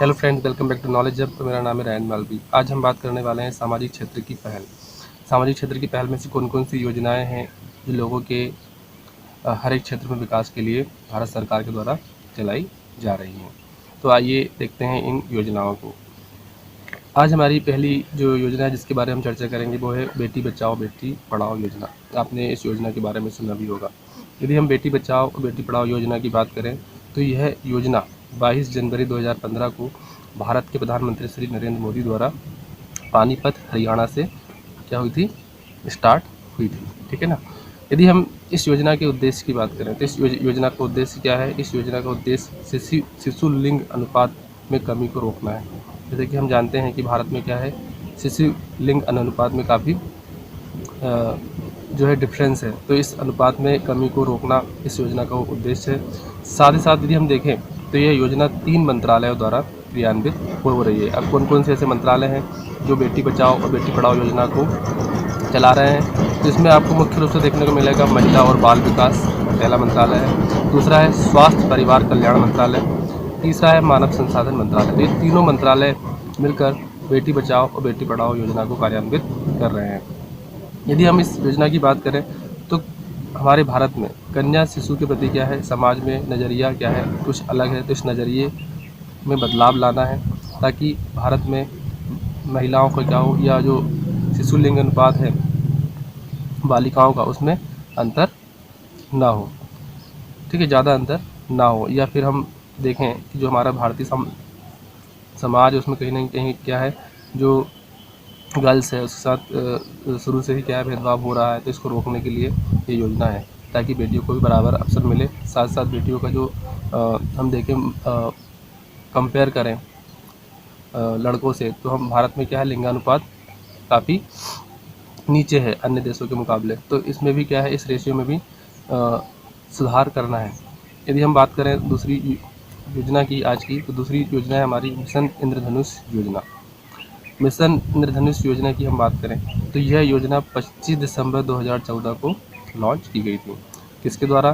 Hello friends, welcome back to Knowledge Hub. तो मेरा नाम है रायन मालवी। आज हम बात करने वाले हैं सामाजिक क्षेत्र की पहल। सामाजिक क्षेत्र की पहल में से कौन कौन सी योजनाएं हैं जो लोगों के हर एक क्षेत्र में विकास के लिए भारत सरकार के द्वारा चलाई जा रही हैं। तो आइए देखते हैं इन योजनाओं को। आज हमारी पहली जो योजना है जिसके बारे में हम चर्चा करेंगे वो है बेटी बचाओ बेटी पढ़ाओ योजना। आपने इस योजना के बारे में सुना भी होगा। यदि हम बेटी बचाओ और बेटी पढ़ाओ योजना की बात करें तो यह योजना 22 जनवरी 2015 को भारत के प्रधानमंत्री श्री नरेंद्र मोदी द्वारा पानीपत हरियाणा से क्या हुई थी, स्टार्ट हुई थी। ठीक है ना। यदि हम इस योजना के उद्देश्य की बात करें तो इस योजना का उद्देश्य क्या है। इस योजना का उद्देश्य शिशु लिंग अनुपात में कमी को रोकना है। जैसे कि हम जानते हैं कि भारत में क्या है, शिशु लिंग अनुपात में काफ़ी जो है डिफरेंस है। तो इस अनुपात में कमी को रोकना इस योजना का उद्देश्य है। साथ ही साथ यदि हम देखें तो यह योजना 3 मंत्रालयों द्वारा क्रियान्वित हो रही है। अब कौन कौन से ऐसे मंत्रालय हैं जो बेटी बचाओ और बेटी पढ़ाओ योजना को चला रहे हैं। तो इसमें आपको मुख्य रूप से देखने को मिलेगा महिला और बाल विकास पहला मंत्रालय है, दूसरा है स्वास्थ्य परिवार कल्याण मंत्रालय, तीसरा है मानव संसाधन मंत्रालय। तो ये तीनों मंत्रालय मिलकर बेटी बचाओ और बेटी पढ़ाओ योजना को कार्यान्वित कर रहे हैं। यदि हम इस योजना की बात करें तो हमारे भारत में कन्या शिशु के प्रति क्या है, समाज में नज़रिया क्या है, कुछ अलग है। तो इस नज़रिए में बदलाव लाना है ताकि भारत में महिलाओं का क्या हो, या जो शिशु लिंग अनुपात है बालिकाओं का, उसमें अंतर ना हो। ठीक है, ज़्यादा अंतर ना हो। या फिर हम देखें कि जो हमारा भारतीय समाज है उसमें कहीं ना कहीं क्या है, जो गर्ल्स है उसके साथ शुरू से ही क्या है भेदभाव हो रहा है। तो इसको रोकने के लिए ये योजना है ताकि बेटियों को भी बराबर अवसर मिले। साथ साथ बेटियों का जो हम देखें कंपेयर करें लड़कों से, तो हम भारत में क्या है लिंगानुपात काफ़ी नीचे है अन्य देशों के मुकाबले। तो इसमें भी क्या है, इस रेशियो में भी सुधार करना है। यदि हम बात करें दूसरी योजना की आज की, तो दूसरी योजना है हमारी मिशन इंद्रधनुष योजना। मिशन इंद्रधनुष योजना की हम बात करें तो यह योजना 25 दिसंबर 2014 को लॉन्च की गई थी। किसके द्वारा?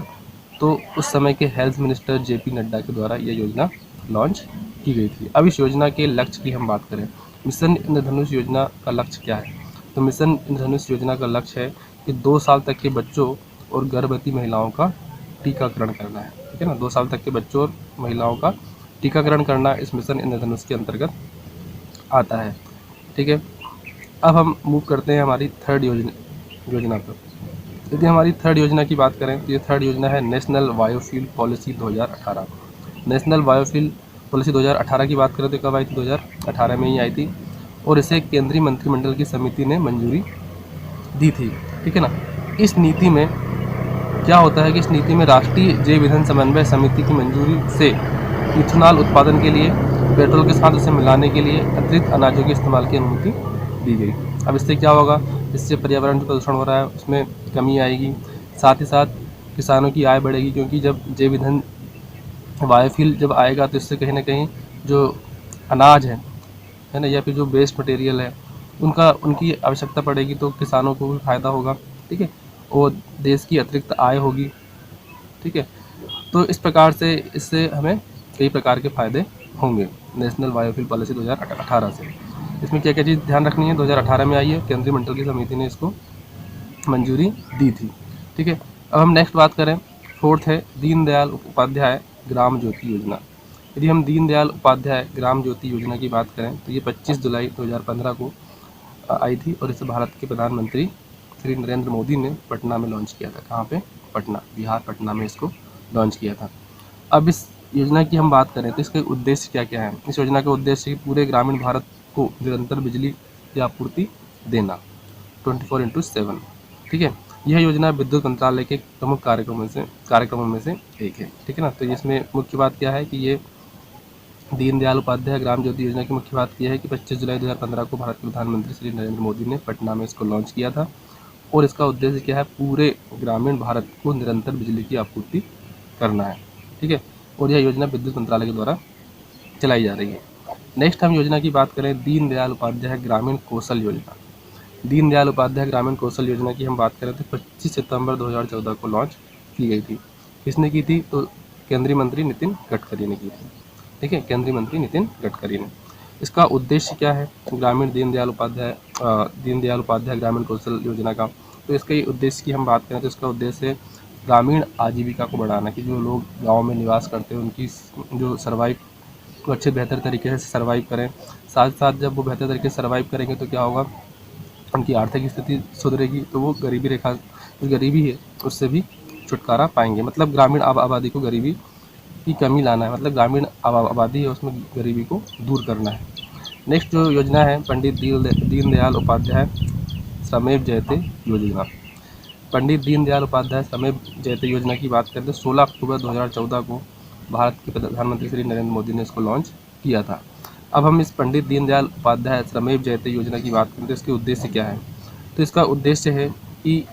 तो उस समय के हेल्थ मिनिस्टर JP नड्डा के द्वारा यह योजना लॉन्च की गई थी। अब इस योजना के लक्ष्य की हम बात करें, मिशन इंद्रधनुष योजना का लक्ष्य क्या है। तो मिशन इंद्रधनुष योजना का लक्ष्य है कि 2 साल तक के बच्चों और गर्भवती महिलाओं का टीकाकरण करना है। ठीक है ना, 2 साल तक के बच्चों और महिलाओं का टीकाकरण करना इस मिशन इंद्रधनुष के अंतर्गत आता है। ठीक है, अब हम मूव करते हैं हमारी थर्ड योजना पर। यदि हमारी थर्ड योजना की बात करें तो ये थर्ड योजना है national biofuel policy 2018। National biofuel policy 2018 की बात करें तो कब आई थी, 2018 में ही आई थी, और इसे केंद्रीय मंत्रिमंडल की समिति ने मंजूरी दी थी। ठीक है ना। इस नीति में क्या होता है कि इस नीति में राष्ट्रीय जैव ईंधन समन्वय समिति की मंजूरी से इथेनॉल उत्पादन के लिए पेट्रोल के साथ उसे मिलाने के लिए अतिरिक्त अनाजों के इस्तेमाल की अनुमति दी गई। अब इससे क्या होगा, इससे पर्यावरण जो प्रदूषण हो रहा है उसमें कमी आएगी। साथ ही साथ किसानों की आय बढ़ेगी, क्योंकि जब जैव ईंधन बायोफ्यूल जब आएगा तो इससे कहीं ना कहीं जो अनाज है ना, या फिर जो वेस्ट मटेरियल है उनकी आवश्यकता पड़ेगी, तो किसानों को भी फ़ायदा होगा। ठीक है, और देश की अतिरिक्त आय होगी। ठीक है, तो इस प्रकार से इससे हमें कई प्रकार के फ़ायदे होंगे नेशनल बायोफ्यूल पॉलिसी 2018 से। इसमें क्या क्या चीज़ ध्यान रखनी है, 2018 में आई है, केंद्रीय मंडल की समिति ने इसको मंजूरी दी थी। ठीक है, अब हम नेक्स्ट बात करें, फोर्थ है दीनदयाल उपाध्याय ग्राम ज्योति योजना। यदि हम दीनदयाल उपाध्याय ग्राम ज्योति योजना की बात करें तो ये 25 जुलाई 2015 को आई थी, और इसे भारत के प्रधानमंत्री श्री नरेंद्र मोदी ने पटना में लॉन्च किया था। कहाँ पे? पटना, बिहार पटना में इसको लॉन्च किया था। अब इस योजना की हम बात करें तो इसके उद्देश्य क्या क्या है। इस योजना का उद्देश्य पूरे ग्रामीण भारत को निरंतर बिजली की आपूर्ति देना 24/7। ठीक है, यह योजना विद्युत मंत्रालय के प्रमुख कार्यक्रमों में से एक है। ठीक है ना। तो इसमें मुख्य बात क्या है कि ये दीनदयाल उपाध्याय ग्राम ज्योति योजना की मुख्य बात यह है कि 25 जुलाई 2015 को भारत के प्रधानमंत्री श्री नरेंद्र मोदी ने पटना में इसको लॉन्च किया था, और इसका उद्देश्य क्या है, पूरे ग्रामीण भारत को निरंतर बिजली की आपूर्ति करना है। ठीक है, और यह योजना विद्युत मंत्रालय के द्वारा चलाई जा रही है। नेक्स्ट हम योजना की बात करें, दीनदयाल उपाध्याय ग्रामीण कौशल योजना। दीनदयाल उपाध्याय ग्रामीण कौशल योजना की हम बात करें तो 25 सितंबर 2014 को लॉन्च की गई थी। किसने की थी? तो केंद्रीय मंत्री नितिन गडकरी ने की थी। ठीक है, केंद्रीय मंत्री नितिन गडकरी ने। इसका उद्देश्य क्या है? ग्रामीण दीनदयाल उपाध्याय ग्रामीण कौशल योजना का। तो इसके उद्देश्य की हम बात करें तो इसका उद्देश्य है ग्रामीण आजीविका को बढ़ाना, कि जो लोग गाँव में निवास करते हैं उनकी जो सर्वाइव को अच्छे बेहतर तरीके से सर्वाइव करें। साथ साथ जब वो बेहतर तरीके से सर्वाइव करेंगे तो क्या होगा, उनकी आर्थिक स्थिति सुधरेगी, तो वो गरीबी रेखा जो गरीबी है उससे भी छुटकारा पाएंगे। मतलब ग्रामीण आबादी को गरीबी की कमी लाना है, मतलब ग्रामीण आबादी है उसमें गरीबी को दूर करना है। नेक्स्ट जो योजना है पंडित दीनदयाल उपाध्याय श्रमेव जयते योजना। पंडित दीनदयाल उपाध्याय श्रमेव जयते योजना की बात करें तो 16 अक्टूबर 2014 को भारत के प्रधानमंत्री श्री नरेंद्र मोदी ने इसको लॉन्च किया था। अब हम इस पंडित दीनदयाल उपाध्याय श्रमेव जयते योजना की बात करें तो इसके उद्देश्य क्या है? तो इसका उद्देश्य है कि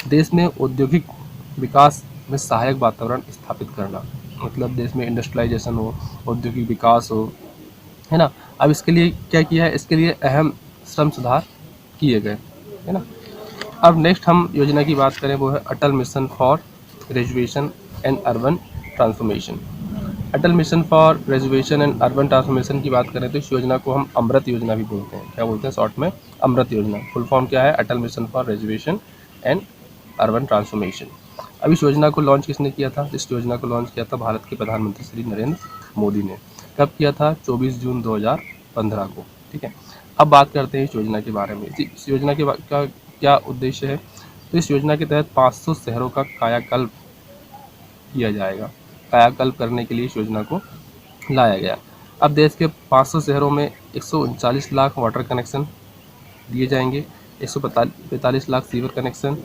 देश में औद्योगिक विकास में सहायक वातावरण स्थापित करना, मतलब देश में इंडस्ट्रियलाइजेशन हो, औद्योगिक विकास हो, है ना। अब इसके लिए क्या किया है? इसके लिए अहम श्रम सुधार किए गए, है ना। अब नेक्स्ट हम योजना की बात करें वो है Atal mission for graduation and urban transformation. Atal mission for graduation and urban transformation की बात करें तो इस योजना को हम अमृत योजना भी बोलते हैं। क्या बोलते हैं शॉर्ट में? अमृत योजना। फुल फॉर्म क्या है? Atal mission for graduation and urban transformation. अब इस योजना को लॉन्च किसने किया था? इस योजना को लॉन्च किया था भारत के प्रधानमंत्री श्री नरेंद्र मोदी ने। कब किया था? 24 जून 2015 को। ठीक है, अब बात करते हैं इस योजना के बारे में। इस योजना के का क्या उद्देश्य है? तो इस योजना के तहत 500 शहरों का कायाकल्प किया जाएगा। कायाकल्प करने के लिए इस योजना को लाया गया। अब देश के 500 शहरों में 139 लाख वाटर कनेक्शन दिए जाएंगे, 145 लाख सीवर कनेक्शन,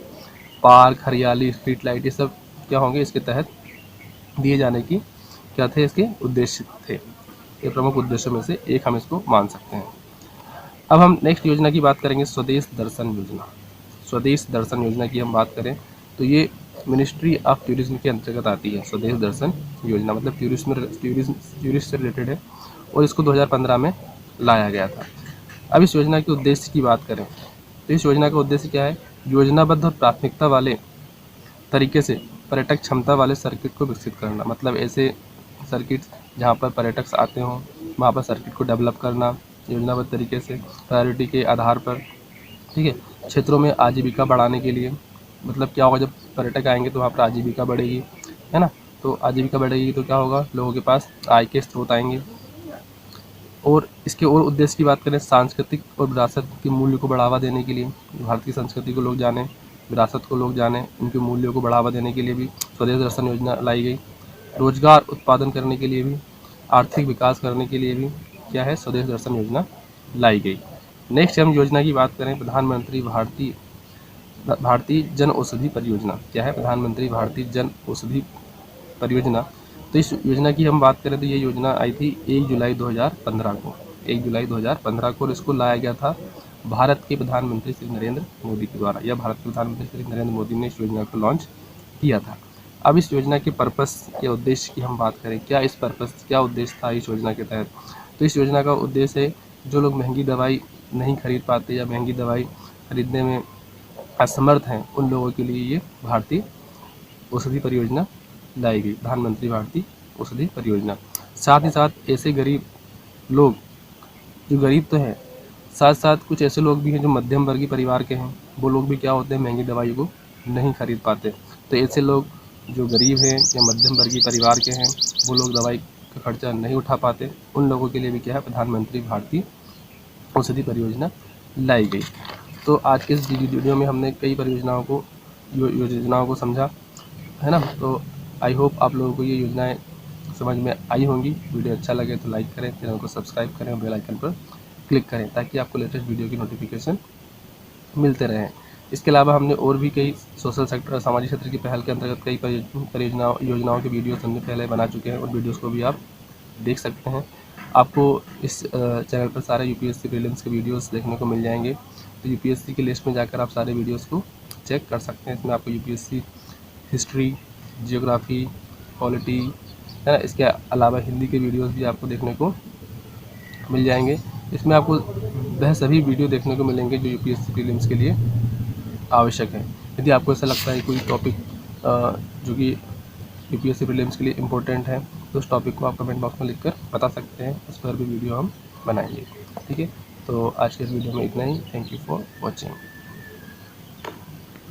पार्क, हरियाली, स्ट्रीट लाइट, ये सब क्या होंगे इसके तहत दिए जाने की क्या थे इसके उद्देश्य थे। ये प्रमुख उद्देश्यों में से एक हम इसको मान सकते हैं। अब हम नेक्स्ट योजना की बात करेंगे स्वदेश दर्शन योजना। स्वदेश दर्शन योजना की हम बात करें तो ये मिनिस्ट्री ऑफ टूरिज्म के अंतर्गत आती है। स्वदेश दर्शन योजना मतलब टूरिस्ट से रिलेटेड है और इसको 2015 में लाया गया था। अब इस योजना के उद्देश्य की बात करें तो इस योजना का उद्देश्य क्या है? योजनाबद्ध और प्राथमिकता वाले तरीके से पर्यटक क्षमता वाले सर्किट को विकसित करना, मतलब ऐसे सर्किट जहाँ पर पर्यटक आते हों वहाँ पर सर्किट को डेवलप करना योजनाबद्ध तरीके से, प्रायोरिटी के आधार पर। ठीक है, क्षेत्रों में आजीविका बढ़ाने के लिए, मतलब क्या होगा जब पर्यटक आएंगे तो वहाँ पर आजीविका बढ़ेगी, है ना। तो आजीविका बढ़ेगी तो क्या होगा? लोगों के पास आय के स्रोत आएंगे। और इसके और उद्देश्य की बात करें, सांस्कृतिक और विरासत के मूल्य को बढ़ावा देने के लिए, भारत की संस्कृति को लोग जानें, विरासत को लोग जानें, उनके मूल्यों को बढ़ावा देने के लिए भी स्वदेश दर्शन योजना लाई गई। रोजगार उत्पादन करने के लिए भी, आर्थिक विकास करने के लिए भी क्या है? स्वदेश दर्शन योजना लाई गई। नेक्स्ट हम योजना की बात करें प्रधानमंत्री भारतीय जन औषधि परियोजना। क्या है? प्रधानमंत्री भारतीय जन औषधि परियोजना। तो इस योजना की हम बात करें तो ये योजना आई थी 1 जुलाई 2015 को, 1 जुलाई 2015 को, और इसको लाया गया था भारत के प्रधानमंत्री श्री नरेंद्र मोदी के द्वारा, या भारत के प्रधानमंत्री श्री नरेंद्र मोदी ने इस योजना को लॉन्च किया था। अब इस योजना के पर्पस या उद्देश्य की हम बात करें, क्या उद्देश्य था इस योजना के तहत? तो इस योजना का उद्देश्य है जो लोग महंगी दवाई नहीं खरीद पाते या महंगी दवाई खरीदने में असमर्थ हैं उन लोगों के लिए ये भारतीय औषधि परियोजना लाई गई, प्रधानमंत्री भारतीय औषधि परियोजना। साथ ही साथ ऐसे गरीब लोग जो गरीब तो हैं, साथ साथ कुछ ऐसे लोग भी हैं जो मध्यम वर्गीय परिवार के हैं, वो लोग भी क्या होते हैं? महंगी दवाई को नहीं खरीद पाते। तो ऐसे लोग जो गरीब हैं या मध्यम वर्गीय परिवार के हैं, वो लोग दवाई का खर्चा नहीं उठा पाते, उन लोगों के लिए भी क्या है? प्रधानमंत्री भारतीय औषधि परियोजना लाई गई। तो आज के इस वीडियो में हमने कई परियोजनाओं को समझा, है ना। तो आई होप आप लोगों को ये योजनाएं समझ में आई होंगी। वीडियो अच्छा लगे तो लाइक करें, चैनल को सब्सक्राइब करें और बेल आइकन पर क्लिक करें ताकि आपको लेटेस्ट वीडियो की नोटिफिकेशन मिलते रहें। इसके अलावा हमने और भी कई सोशल सेक्टर और सामाजिक क्षेत्र की पहल के अंतर्गत कई योजनाओं के वीडियोस हमने पहले बना चुके हैं और वीडियोस को भी आप देख सकते हैं। आपको इस चैनल पर सारे यूपीएससी प्रीलिम्स के वीडियोस देखने को मिल जाएंगे। तो यूपीएससी की लिस्ट में जाकर आप सारे वीडियोस को चेक कर सकते हैं। इसमें आपको यूपीएससी हिस्ट्री, जियोग्राफी, पॉलिटी, है ना, इसके अलावा हिंदी के वीडियोस भी आपको देखने को मिल जाएंगे। इसमें आपको वह सभी वीडियो देखने को मिलेंगे जो यूपीएससी प्रीलिम्स के लिए आवश्यक है। यदि आपको ऐसा लगता है कोई टॉपिक जो कि यूपीएससी प्रीलिम्स के लिए इम्पोर्टेंट है तो उस टॉपिक को आप कमेंट बॉक्स में लिखकर बता सकते हैं, उस पर भी वीडियो हम बनाएंगे। ठीक है, तो आज के इस वीडियो में इतना ही। Thank you for watching.